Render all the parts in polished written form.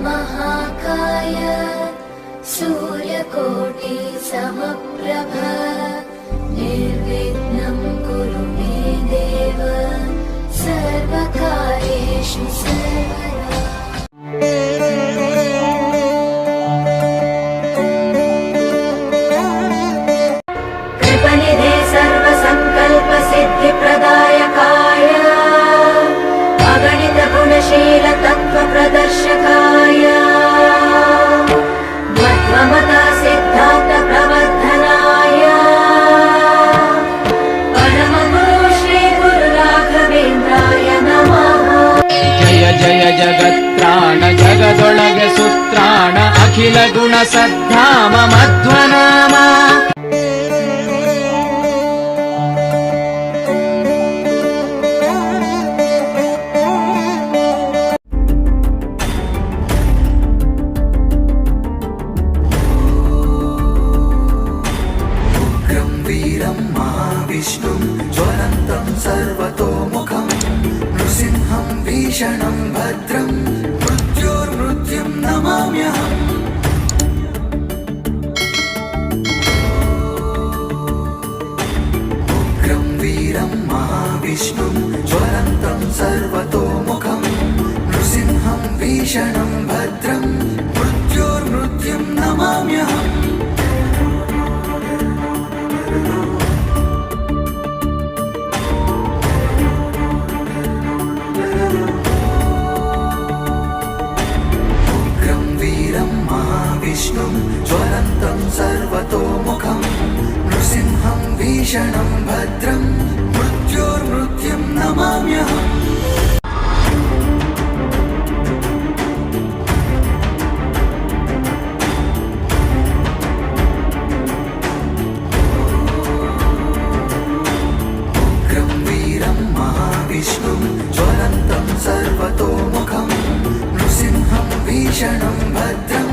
महाकाय सूर्यकोटि समप्रभ निर्विघ्नं कुरु मे देव सर्वकार्येषु सर्वदा। कृपनिधे सर्वसङ्कल्पसिद्धिप्रदायकाय अगणितगुणशील तत्त्वप्रदर्शकाय मध्वमता सिद्धान्त प्रवर्धनाय परमगुरु श्री गुरु राघवेन्द्राय नमः। जय जय जगत्त्राण जगदೊಳಗೆ ಸುತ್ರಾಣ अखिल गुण सद्धाम मध्वनाम। विष्णुं ज्वलन्तं सर्वतोमुखं नृसिंहं भीषणं भद्रं मृत्योर्मृत्युं नमाम्यहम्। उग्रं वीरं महाविष्णुं ज्वलन्तं सर्वतोमुखं नृसिंहं भीषणं भद्रं मृत्योर्मृत्युं नमाम्यहम्। विष्णुं ज्वलन्तं सर्वतोमुखं नृसिंहं भीषणं भद्रं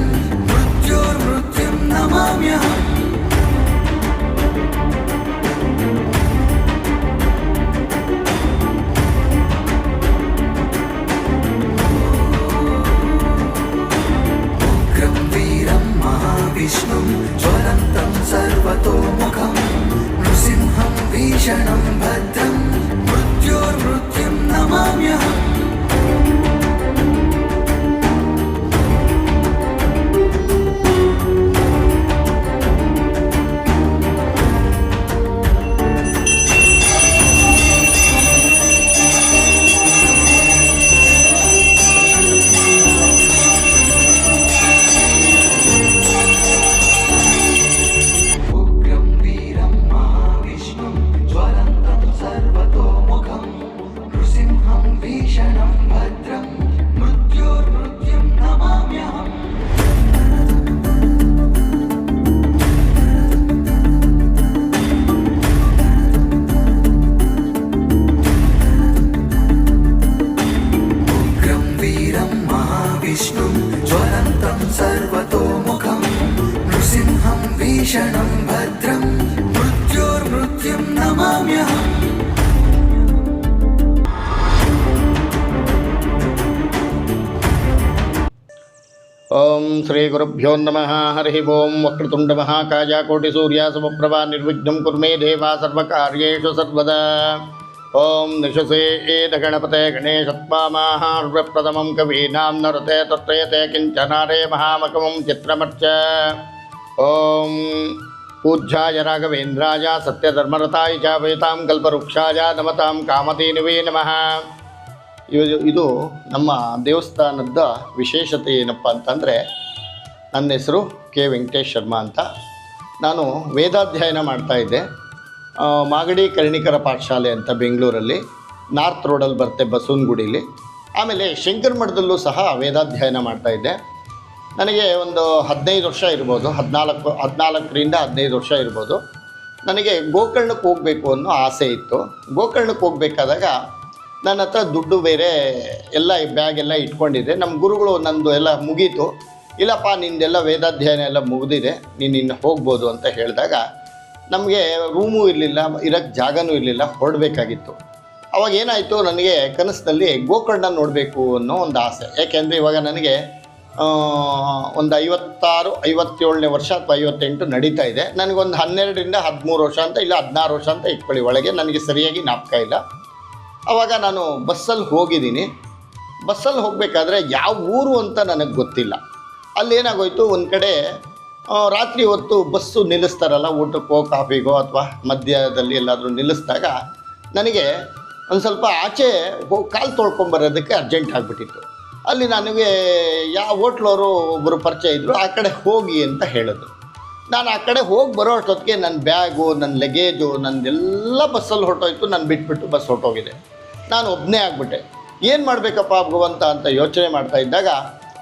मृत्योर्मृत्युं नमाम्यहम्। उग्रं वीरं महाविष्णुं ज्वलन्तं सर्वतोमुखं नृसिंहं भीषणं भद्रं मृत्योर्मृत्युं नमाम्यहम्। उग्रं वीरं महाविष्णुं ज्वलन्तं सर्वतोमुखं नृसिंहं भीषणं भद्रं मृत्योर्मृत्युं नमाम्यहम्। विष्णुं ज्वलन्तं सर्वतोमुखं नृसिंहं भीषणं भद्रं मृत्योर्मृत्युं नमाम्यहम्। ओम श्री गुरुभ्यो नमः। हरि ओम। वक्रतुंड महाकाय कोटि सूर्य समप्रभा निर्विघ्नं कुरु मे देवा सर्वकार्येषु सर्वदा। ओम निशसे एद गणपते गणेशत्वामाहार्वप्रथमं कवीनां नरते तत्रयते किञ्चनारे महामकमं चित्रमर्च। ओम पूज्याय राघवेन्द्राय सत्यधर्मरताय च वेतां कल्पवृक्षाय नमतां कामधेनुवे नमः। ಇದು ನಮ್ಮ ದೇವಸ್ಥಾನದ ವಿಶೇಷತೆ ಏನಪ್ಪ ಅಂತಂದರೆ, ನನ್ನ ಹೆಸರು ಕೆ ವೆಂಕಟೇಶ್ ಶರ್ಮಾ ಅಂತ. ನಾನು ವೇದಾಧ್ಯಯನ ಮಾಡ್ತಾಯಿದ್ದೆ. ಮಾಗಡಿ ಕರ್ಣಿಕರ ಪಾಠಶಾಲೆ ಅಂತ ಬೆಂಗಳೂರಲ್ಲಿ ನಾರ್ತ್ ರೋಡಲ್ಲಿ ಬರುತ್ತೆ, ಬಸವನಗುಡಿಲಿ. ಆಮೇಲೆ ಶಂಕರ ಮಠದಲ್ಲೂ ಸಹ ವೇದಾಧ್ಯಯನ ಮಾಡ್ತಾಯಿದ್ದೆ. ನನಗೆ ಒಂದು 15 ವರ್ಷ ಇರ್ಬೋದು, 14ರಿಂದ 15 ವರ್ಷ ಇರ್ಬೋದು. ನನಗೆ ಗೋಕರ್ಣಕ್ಕೆ ಹೋಗಬೇಕು ಅನ್ನೋ ಆಸೆ ಇತ್ತು. ಗೋಕರ್ಣಕ್ಕೆ ಹೋಗಬೇಕಾದಾಗ ನನ್ನ ಹತ್ರ ದುಡ್ಡು ಬೇರೆ ಎಲ್ಲ ಬ್ಯಾಗೆಲ್ಲ ಇಟ್ಕೊಂಡಿದ್ದೆ. ನಮ್ಮ ಗುರುಗಳು ನಂದು ಎಲ್ಲ ಮುಗೀತು, ಇಲ್ಲಪ್ಪ ನಿಂದೆಲ್ಲ ವೇದಾಧ್ಯಯನ ಎಲ್ಲ ಮುಗಿದಿದೆ, ನೀನು ಇನ್ನು ಹೋಗ್ಬೋದು ಅಂತ ಹೇಳಿದಾಗ ನಮಗೆ ರೂಮೂ ಇರಲಿಲ್ಲ, ಇರೋಕ್ಕೆ ಜಾಗನೂ ಇರಲಿಲ್ಲ, ಹೊರಡಬೇಕಾಗಿತ್ತು. ಅವಾಗ ಏನಾಯಿತು, ನನಗೆ ಕನಸಿನಲ್ಲಿ ಗೋಕರ್ಣ ನೋಡಬೇಕು ಅನ್ನೋ ಒಂದು ಆಸೆ. ಯಾಕೆಂದರೆ ಇವಾಗ ನನಗೆ ಒಂದು 57ನೇ ವರ್ಷ ಅಥವಾ 58 ನಡೀತಾ ಇದೆ. ನನಗೊಂದು 12ರಿಂದ 13 ವರ್ಷ ಅಂತ ಇಲ್ಲ 16 ವರ್ಷ ಅಂತ ಇಟ್ಕೊಳ್ಳಿ ಒಳಗೆ, ನನಗೆ ಸರಿಯಾಗಿ ಜ್ಞಾಪಕ ಇಲ್ಲ. ಆವಾಗ ನಾನು ಬಸ್ಸಲ್ಲಿ ಹೋಗಿದ್ದೀನಿ. ಬಸ್ಸಲ್ಲಿ ಹೋಗಬೇಕಾದ್ರೆ ಯಾವ ಊರು ಅಂತ ನನಗೆ ಗೊತ್ತಿಲ್ಲ. ಅಲ್ಲೇನಾಗೋಯ್ತು, ಒಂದು ಕಡೆ ರಾತ್ರಿ ಹೊತ್ತು ಬಸ್ಸು ನಿಲ್ಲಿಸ್ತಾರಲ್ಲ ಊಟಕ್ಕೋ ಕಾಫಿಗೋ ಅಥವಾ ಮಧ್ಯದಲ್ಲಿ ಎಲ್ಲಾದರೂ ನಿಲ್ಲಿಸಿದಾಗ ನನಗೆ ಒಂದು ಸ್ವಲ್ಪ ಆಚೆ ಕಾಲು ತೊಳ್ಕೊಂಬರೋದಕ್ಕೆ ಅರ್ಜೆಂಟ್ ಆಗಿಬಿಟ್ಟಿತ್ತು. ಅಲ್ಲಿ ನನಗೆ ಯಾವ ಹೋಟ್ಲವರು ಒಬ್ಬರು ಪರಿಚಯ ಇದ್ದರು, ಆ ಕಡೆ ಹೋಗಿ ಅಂತ ಹೇಳಿದ್ರು. ನಾನು ಆ ಕಡೆ ಹೋಗಿ ಬರೋ ಅಷ್ಟೊತ್ತಿಗೆ ನನ್ನ ಬ್ಯಾಗು, ನನ್ನ ಲಗೇಜು, ನನ್ನದೆಲ್ಲ ಬಸ್ಸಲ್ಲಿ ಹೊರಟೋಯ್ತು. ನಾನು ಬಿಟ್ಬಿಟ್ಟು ಬಸ್ ಹೊರಟೋಗಿದೆ. ನಾನು ಒಬ್ಬನೇ ಆಗಿಬಿಟ್ಟೆ. ಏನು ಮಾಡಬೇಕಪ್ಪ ಭಗವಂತ ಅಂತ ಯೋಚನೆ ಮಾಡ್ತಾ ಇದ್ದಾಗ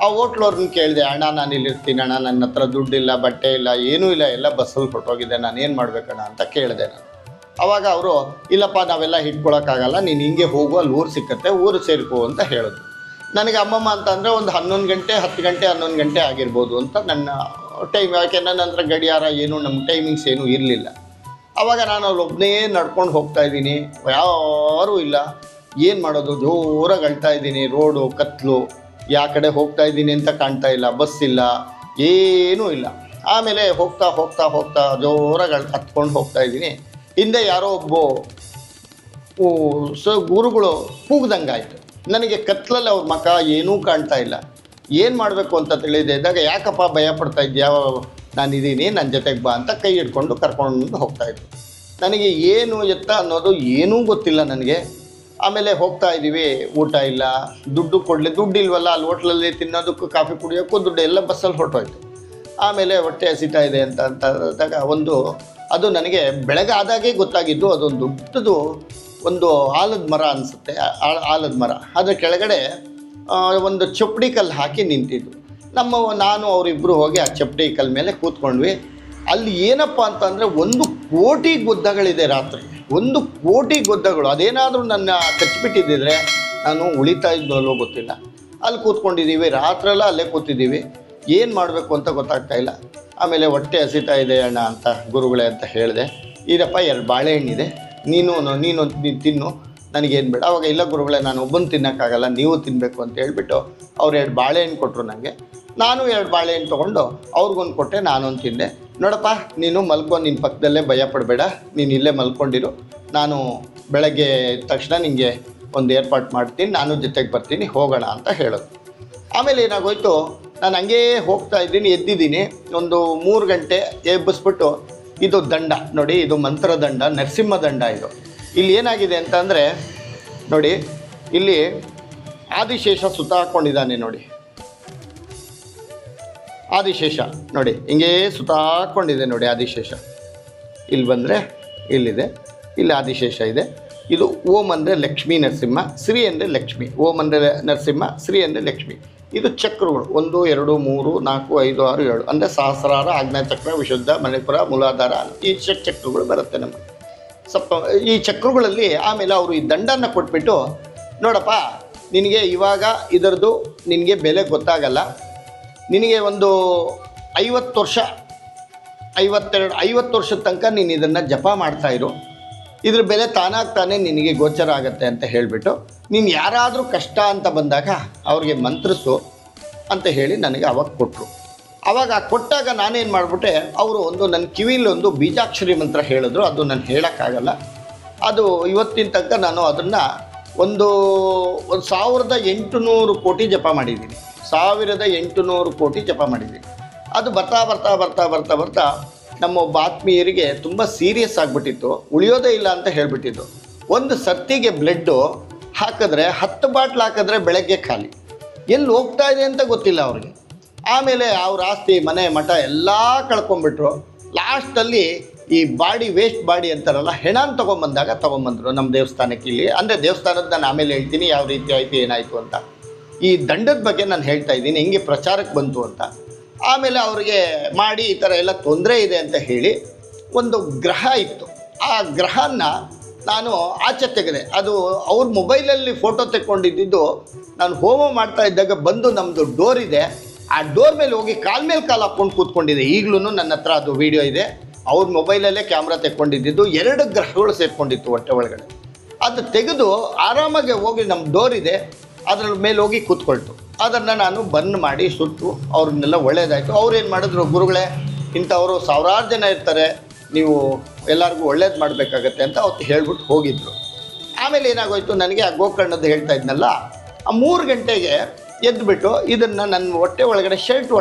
ಆ ಹೋಟ್ಲವ್ರನ್ನ ಕೇಳಿದೆ, ಅಣ್ಣ ನಾನು ಇಲ್ಲಿರ್ತೀನಿ ಅಣ್ಣ, ನನ್ನ ಹತ್ರ ದುಡ್ಡಿಲ್ಲ, ಬಟ್ಟೆ ಇಲ್ಲ, ಏನೂ ಇಲ್ಲ, ಎಲ್ಲ ಬಸ್ಸಲ್ಲಿ ಹೊರಟೋಗಿದೆ, ನಾನು ಏನು ಮಾಡಬೇಕಣ್ಣ ಅಂತ ಕೇಳಿದೆ ನಾನು. ಆವಾಗ ಅವರು, ಇಲ್ಲಪ್ಪ ನಾವೆಲ್ಲ ಹಿಡ್ಕೊಳಕ್ಕಾಗಲ್ಲ, ನೀನು ಹಿಂಗೆ ಹೋಗು, ಅಲ್ಲಿ ಊರು ಸಿಕ್ಕತ್ತೆ, ಊರು ಸೇರ್ಕೋ ಅಂತ ಹೇಳಿದ್ರು. ನನಗೆ ಅಮ್ಮಮ್ಮ ಅಂತ ಅಂದರೆ ಒಂದು 11 ಗಂಟೆ 10 ಗಂಟೆ 11 ಗಂಟೆ ಆಗಿರ್ಬೋದು ಅಂತ ನನ್ನ ಟೈಮ್. ಯಾಕೆ ನನ್ನ ಹತ್ರ ಗಡಿಯಾರ ಏನು ನಮ್ಮ ಟೈಮಿಂಗ್ಸ್ ಏನೂ ಇರಲಿಲ್ಲ. ಆವಾಗ ನಾನು ಅಲ್ಲಿ ಒಬ್ಬನೇ ನಡ್ಕೊಂಡು ಹೋಗ್ತಾಯಿದ್ದೀನಿ, ಯಾರೂ ಇಲ್ಲ. ಏನು ಮಾಡೋದು, ಜೋರಾಗಿ ಅಳ್ತಾ ಇದ್ದೀನಿ. ರೋಡು ಕತ್ಲು, ಯಾವ ಕಡೆ ಹೋಗ್ತಾ ಇದ್ದೀನಿ ಅಂತ ಕಾಣ್ತಾ ಇಲ್ಲ, ಬಸ್ ಇಲ್ಲ, ಏನೂ ಇಲ್ಲ. ಆಮೇಲೆ ಹೋಗ್ತಾ ಹೋಗ್ತಾ ಹೋಗ್ತಾ ಜೋರಾಗಿ ಹತ್ಕೊಂಡು ಹೋಗ್ತಾ ಇದ್ದೀನಿ. ಹಿಂದೆ ಯಾರೋ ಗುರುಗಳು ಕೂಗ್ದಂಗೆ ಆಯಿತು. ನನಗೆ ಕತ್ಲಲ್ಲಿ ಅವ್ರ ಮುಖ ಏನೂ ಕಾಣ್ತಾ ಇಲ್ಲ. ಏನು ಮಾಡಬೇಕು ಅಂತ ತಿಳಿದೇ ಇದ್ದಾಗ, ಯಾಕಪ್ಪ ಭಯ ಪಡ್ತಾ ಇದ್ಯಾ, ನಾನಿದ್ದೀನಿ, ನನ್ನ ಜೊತೆಗೆ ಬಾ ಅಂತ ಕೈ ಹಿಡ್ಕೊಂಡು ಕರ್ಕೊಂಡು ಹೋಗ್ತಾಯಿದ್ರು. ನನಗೆ ಏನು ಎತ್ತ ಅನ್ನೋದು ಏನೂ ಗೊತ್ತಿಲ್ಲ ನನಗೆ. ಆಮೇಲೆ ಹೋಗ್ತಾ ಇದ್ದೀವಿ, ಊಟ ಇಲ್ಲ, ದುಡ್ಡು ಇಲ್ವಲ್ಲ, ಅಲ್ಲಿ ಹೋಟ್ಲಲ್ಲಿ ತಿನ್ನೋದಕ್ಕೂ ಕಾಫಿ ಕುಡಿಯೋಕ್ಕೂ ದುಡ್ಡು ಎಲ್ಲ ಬಸ್ಸಲ್ಲಿ ಹೊರಟೋಯ್ತು. ಆಮೇಲೆ ಹೊಟ್ಟೆ ಹಸಿತಾ ಇದೆ ಅಂದಾಗ ಅದು ನನಗೆ ಬೆಳಗಾದಾಗೆ ಗೊತ್ತಾಗಿದ್ದು, ಅದೊಂದು ದೊಡ್ಡದು ಒಂದು ಆಲದ ಮರ ಅನಿಸುತ್ತೆ, ಆಲದ ಮರ. ಅದರ ಕೆಳಗಡೆ ಒಂದು ಚಪ್ಪಡಿ ಕಲ್ಲು ಹಾಕಿ ನಿಂತಿದ್ದು. ನಾನು ಅವರಿಬ್ಬರು ಹೋಗಿ ಆ ಚಪ್ಪಡಿ ಕಲ್ಲು ಮೇಲೆ ಕೂತ್ಕೊಂಡ್ವಿ. ಅಲ್ಲಿ ಏನಪ್ಪ ಅಂತಂದರೆ 1 ಕೋಟಿ ಗುದ್ದಗಳಿದೆ ರಾತ್ರಿ, 1 ಕೋಟಿ ಗುದ್ದಗಳು. ಅದೇನಾದರೂ ನನ್ನ ಕಚ್ಚಿಬಿಟ್ಟಿದ್ದಿದ್ರೆ ನಾನು ಉಳಿತಾ ಇದ್ದಲ್ಲೋ ಗೊತ್ತಿಲ್ಲ. ಅಲ್ಲಿ ಕೂತ್ಕೊಂಡಿದ್ದೀವಿ, ರಾತ್ರೆಲ್ಲ ಅಲ್ಲೇ ಕೂತಿದ್ದೀವಿ. ಏನು ಮಾಡಬೇಕು ಅಂತ ಗೊತ್ತಾಗ್ತಾ ಇಲ್ಲ. ಆಮೇಲೆ ಹೊಟ್ಟೆ ಹಸಿತಾ ಇದೆ ಅಣ್ಣ ಅಂತ ಗುರುಗಳೇ ಅಂತ ಹೇಳಿದೆ. ಇದಪ್ಪ 2 ಬಾಳೆಹಣ್ಣಿದೆ, ನೀನು ತಿನ್ನು, ನನಗೇನು ಬೇಡ. ಅವಾಗ ಇಲ್ಲ ಗುರುಗಳೇ, ನಾನು ಒಬ್ಬನು ತಿನ್ನೋಕ್ಕಾಗಲ್ಲ, ನೀವು ತಿನ್ನಬೇಕು ಅಂತ ಹೇಳಿಬಿಟ್ಟು ಅವ್ರು 2 ಬಾಳೆಹಣ್ಣು ಕೊಟ್ಟರು ನನಗೆ. ನಾನು 2 ಬಾಳೆಹಣ್ಣು ತೊಗೊಂಡು ಅವ್ರಿಗೊಂದು ಕೊಟ್ಟೆ, ನಾನೊಂದು ತಿಂದೆ. ನೋಡಪ್ಪ, ನೀನು ಮಲ್ಕೊ, ನಿನ್ನ ಪಕ್ಕದಲ್ಲೇ ಭಯ ಪಡಬೇಡ, ನೀನು ಇಲ್ಲೇ ಮಲ್ಕೊಂಡಿರು, ನಾನು ಬೆಳಗ್ಗೆ ತಕ್ಷಣ ನಿನಗೆ ಒಂದು ಏರ್ಪಾಟ್ ಮಾಡ್ತೀನಿ, ನಾನು ಜೊತೆಗೆ ಬರ್ತೀನಿ, ಹೋಗೋಣ ಅಂತ ಹೇಳೋದು. ಆಮೇಲೆ ಏನಾಗೋಯ್ತು, ನಾನು ಹಂಗೇ ಹೋಗ್ತಾ ಇದ್ದೀನಿ, ಎದ್ದಿದ್ದೀನಿ. ಒಂದು 3 ಗಂಟೆ ಎಬ್ಬಿಸ್ಬಿಟ್ಟು, ಇದು ದಂಡ ನೋಡಿ, ಇದು ಮಂತ್ರದಂಡ, ನರಸಿಂಹ ದಂಡ ಇದು. ಇಲ್ಲಿ ಏನಾಗಿದೆ ಅಂತಂದರೆ ನೋಡಿ, ಇಲ್ಲಿ ಆದಿಶೇಷ ಸುತ್ತ ಹಾಕ್ಕೊಂಡಿದ್ದಾನೆ ನೋಡಿ, ಆದಿಶೇಷ ನೋಡಿ, ಹಿಂಗೇ ಸುತ್ತ ಹಾಕ್ಕೊಂಡಿದೆ ನೋಡಿ ಆದಿಶೇಷ. ಇಲ್ಲಿ ಬಂದರೆ ಇಲ್ಲಿದೆ, ಇಲ್ಲಿ ಆದಿಶೇಷ ಇದೆ. ಇದು ಓಂ ಅಂದರೆ ಲಕ್ಷ್ಮೀ ನರಸಿಂಹ, ಶ್ರೀ ಅಂದರೆ ಲಕ್ಷ್ಮಿ. ಓಂ ಅಂದರೆ ನರಸಿಂಹ, ಶ್ರೀ ಅಂದರೆ ಲಕ್ಷ್ಮಿ. ಇದು ಚಕ್ರಗಳು 1 2 3 4 5 6 7 ಅಂದರೆ ಸಹಸ್ರಾರ, ಆಜ್ಞಾಚಕ್ರ, ವಿಶುದ್ಧ, ಮಣಿಪುರ, ಮೂಲಾಧಾರ, ಈ ಚಕ್ರಗಳು ಬರುತ್ತೆ ನಮಗೆ. ಈ ಚಕ್ರಗಳಲ್ಲಿ ಆಮೇಲೆ ಅವರು ಈ ದಂಡನ್ನು ಕೊಟ್ಬಿಟ್ಟು, ನೋಡಪ್ಪ ನಿನಗೆ ಇವಾಗ ಇದರದ್ದು ನಿನಗೆ ಬೆಲೆ ಗೊತ್ತಾಗಲ್ಲ, ನಿನಗೆ ಒಂದು 50 ವರ್ಷ 50 ವರ್ಷದ ತನಕ ನೀನು ಇದನ್ನು ಜಪ ಮಾಡ್ತಾಯಿರು, ಇದ್ರ ಬೆಲೆ ತಾನಾಗ್ತಾನೆ ನಿನಗೆ ಗೋಚರ ಆಗುತ್ತೆ ಅಂತ ಹೇಳಿಬಿಟ್ಟು, ನೀನು ಯಾರಾದರೂ ಕಷ್ಟ ಅಂತ ಬಂದಾಗ ಅವ್ರಿಗೆ ಮಂತ್ರಿಸು ಅಂತ ಹೇಳಿ ನನಗೆ ಅವಾಗ ಕೊಟ್ಟರು. ಆವಾಗ ಕೊಟ್ಟಾಗ ನಾನೇನು ಮಾಡಿಬಿಟ್ಟೆ, ಅವರು ನನ್ನ ಕಿವಿಲೊಂದು ಬೀಜಾಕ್ಷರಿ ಮಂತ್ರ ಹೇಳಿದ್ರು. ಅದು ನಾನು ಹೇಳೋಕ್ಕಾಗಲ್ಲ, ಅದು ಇವತ್ತಿನ ತನಕ ನಾನು ಅದನ್ನು ಒಂದು 1800 ಕೋಟಿ ಜಪ ಮಾಡಿದ್ದೀನಿ, 1800 ಕೋಟಿ ಜಪ ಮಾಡಿದ್ದೀನಿ. ಅದು ಬರ್ತಾ ನಮ್ಮ ಒಬ್ಬ ಆತ್ಮೀಯರಿಗೆ ತುಂಬ ಸೀರಿಯಸ್ ಆಗಿಬಿಟ್ಟಿತ್ತು, ಉಳಿಯೋದೇ ಇಲ್ಲ ಅಂತ ಹೇಳಿಬಿಟ್ಟಿದ್ದು. ಒಂದು ಸತ್ತಿಗೆ ಬ್ಲಡ್ಡು ಹಾಕಿದ್ರೆ 10 ಬಾಟ್ಲ್ ಹಾಕಿದ್ರೆ ಬೆಳಗ್ಗೆ ಖಾಲಿ, ಎಲ್ಲಿ ಹೋಗ್ತಾ ಇದೆ ಅಂತ ಗೊತ್ತಿಲ್ಲ ಅವ್ರಿಗೆ. ಆಮೇಲೆ ಅವ್ರ ಆಸ್ತಿ, ಮನೆ, ಮಠ ಎಲ್ಲ ಕಳ್ಕೊಂಬಿಟ್ರು. ಲಾಸ್ಟಲ್ಲಿ ಈ ವೇಸ್ಟ್ ಬಾಡಿ ಅಂತಾರಲ್ಲ, ಹೆಣನ ತೊಗೊಂಬಂದರು ನಮ್ಮ ದೇವಸ್ಥಾನಕ್ಕೆ. ಇಲ್ಲಿ ಅಂದರೆ ದೇವಸ್ಥಾನದ ನಾನು ಆಮೇಲೆ ಹೇಳ್ತೀನಿ ಯಾವ ರೀತಿ ಆಯಿತು ಏನಾಯಿತು ಅಂತ. ಈ ದಂಡದ ಬಗ್ಗೆ ನಾನು ಹೇಳ್ತಾ ಇದ್ದೀನಿ, ಹೆಂಗೆ ಪ್ರಚಾರಕ್ಕೆ ಬಂತು ಅಂತ. ಆಮೇಲೆ ಅವ್ರಿಗೆ ಮಾಡಿ ಈ ಥರ ಎಲ್ಲ ತೊಂದರೆ ಇದೆ ಅಂತ ಹೇಳಿ ಒಂದು ಗ್ರಹ ಇತ್ತು, ಆ ಗ್ರಹನ ನಾನು ಆಚೆ ತೆಗೆದೆ. ಅದು ಅವ್ರ ಮೊಬೈಲಲ್ಲಿ ಫೋಟೋ ತೆಕ್ಕೊಂಡಿದ್ದು. ನಾನು ಹೋಮ ಮಾಡ್ತಾ ಇದ್ದಾಗ ಬಂದು ನಮ್ಮದು ಡೋರ್ ಇದೆ, ಆ ಡೋರ್ ಮೇಲೆ ಹೋಗಿ ಕಾಲ ಮೇಲೆ ಕಾಲು ಹಾಕ್ಕೊಂಡು ಕೂತ್ಕೊಂಡಿದೆ. ಈಗಲೂ ನನ್ನ ಹತ್ರ ಅದು ವೀಡಿಯೋ ಇದೆ. ಅವ್ರ ಮೊಬೈಲಲ್ಲೇ ಕ್ಯಾಮ್ರಾ ತೆಕ್ಕೊಂಡಿದ್ದು. 2 ಗ್ರಹಗಳು ಸೇರ್ಕೊಂಡಿತ್ತು ಹೊಟ್ಟೆ ಒಳಗಡೆ. ಅದು ತೆಗೆದು ಆರಾಮಾಗಿ ಹೋಗಿ ನಮ್ಮ ಡೋರ್ ಇದೆ, ಅದರ ಮೇಲೆ ಹೋಗಿ ಕೂತ್ಕೊಳ್ತು. ಅದನ್ನು ನಾನು ಬಂದ್ ಮಾಡಿ ಸುಟ್ಟು ಅವ್ರನ್ನೆಲ್ಲ ಒಳ್ಳೇದಾಯಿತು. ಅವ್ರೇನು ಮಾಡಿದ್ರು, ಗುರುಗಳೇ ಇಂಥವರು ಸಾವಿರಾರು ಜನ ಇರ್ತಾರೆ, ನೀವು ಎಲ್ಲರಿಗೂ ಒಳ್ಳೇದು ಮಾಡಬೇಕಾಗತ್ತೆ ಅಂತ ಅವತ್ತು ಹೇಳ್ಬಿಟ್ಟು ಹೋಗಿದ್ರು. ಆಮೇಲೆ ಏನಾಗೋಯ್ತು, ನನಗೆ ಆ ಗೋಕರ್ಣದ್ದು ಹೇಳ್ತಾ ಇದ್ನಲ್ಲ, ಆ 3 ಗಂಟೆಗೆ ಎದ್ದುಬಿಟ್ಟು ಇದನ್ನು ನನ್ನ ಹೊಟ್ಟೆ ಒಳಗಡೆ ಶರ್ಟ್